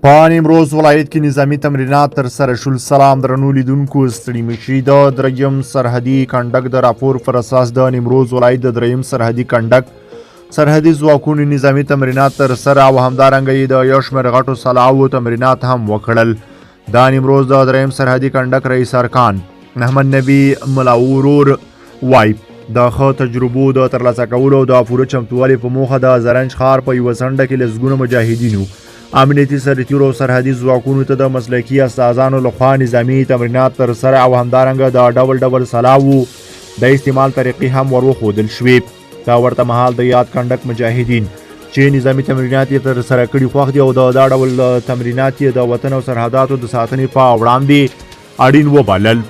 په نیمروز ولایت کې نظامي تمرینات ترسره شول. سلام درنو لیدونکو، ستړي مشي. د دریم سرحدي کنډک د راپور پر اساس د نیمروز ولایت د دریم سرحدي کنډک سرحدي ځواکونو نظامي تمرینات ترسره او همدارنګه یې د یو شمېر غټو سلاحو تمرینات هم وکړل. د نیمروز د دریم سرحدي کنډک رئیس ارکان محمد نبی ملاورور وایي د ښه تجربو د ترلاسه کولو او د پوره چمتووالي په موخه د زرنج ښار په یوه څنډه کې لسګونه مجاهدینو امنیتي سرتیرو او سرحدي ځواکونو ته د مسلکي استادانو لخوا نظامي تمرینات ترسره او همدارنګه د ډول ډول سلاحو د استعمال طریقې هم ور وښودل شوې. دا ورته مهال د یاد کنډک مجاهدین چې نظامي تمرینات یې ترسره کړي خوښ دي او دا ډول تمرینات یې د وطن او سرحداتو د ساتنې په وړاندې اړین وبلل.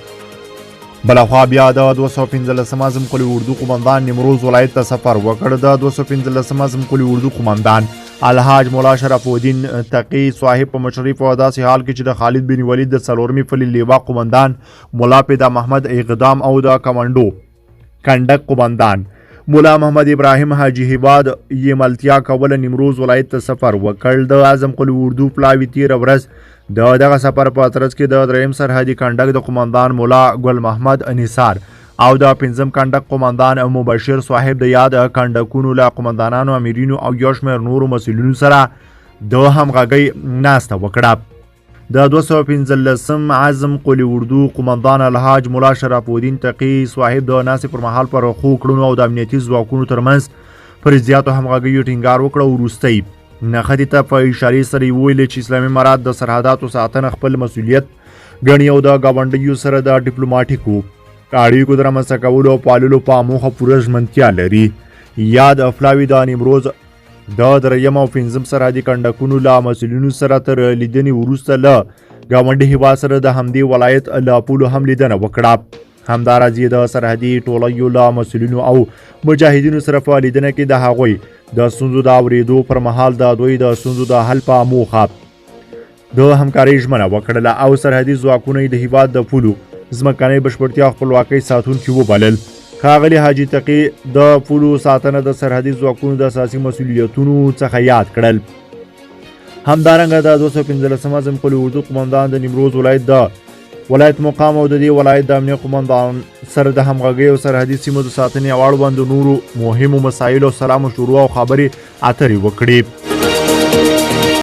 بلخوا بیا د 215 اعظم قلی اردو قماندان نیمروز ولایت ته سفر وکړ. د 215 اعظم قلی اردو قماندان الحاج مولا شرف الدین تقی صاحب په مشرۍ په داسې حال کې چې د خالد بن ولید د څلورمې فلي لیوا قماندان مولا پیدا محمد اقدام او د کمانډو کنډک قماندان مولا محمد ابراهیم حاجی هباد یې ملتیا کوله نیمروز ولایت ته سفر وکړ. د اعظم قلی اردو پلاوي تیره ورځ د دغه سفر په ترڅ کې د دریم سرحدي کنډک د قماندان مولا ګل محمد انصار او د پنځم کنډک قماندان مبشر صاحب د یاد کنډکونو له قماندانانو امیرینو او یو شمېر نورو مسؤلینو سره د همغږۍ ناسته وکړه. د 215 اعظم قلی اردو قماندان الحاج مولا شرف الدین تقی صاحب د ناستې پر مهال پر ښو کړنو او د امنیتي ځواکونو ترمنځ پر زیاتو همغږیو ټینګار وکړه او وروستۍ نښتې ته په اشارې سره یې وویلې چې اسلامي امارات د سرحداتو ساتنه خپل مسؤلیت ګڼي او د ګاونډیو سره د ډیپلوماټیکو اړیکو د رامنځته کولو او پاللو په موخه پوره ژمنتیا لري. یاد افلاوي د نیمروز د دریم او پنځم سرحدي کنډکونو له مسؤلینو سره تر لیدنې وروسته له ګاونډي هیواد سره د همدې ولایت له پولو هم لیدنه وکړه. همداراز یې د سرحدي ټولیو له مسؤلینو او مجاهدینو سره په لیدنه کې د هغوی د ستونزو د اورېدو پر مهال د دوی د ستونزو د حل په موخه د همکارۍ ژمنه وکړله او سرحدي ځواکونه یې د هیواد د پولو ځمکنۍ بشپړتیا او خپلواکۍ ساتونکي وبلل. ښاغلي حاجي تقي د پولو ساتنه د سرحدي ځواکونو د اساسي مسؤلیتونو څخه یاد کړل. همدارنګه د 215 اعظم قلی اردو قماندان د نیمروز ولایت مقام او د دې ولایت د امنیه قماندان سره د همغږۍ او سرحدي سیمو د ساتنې او اړوندو نورو مهمو مسایلو سره مشورو او خبرې اترې وکړې.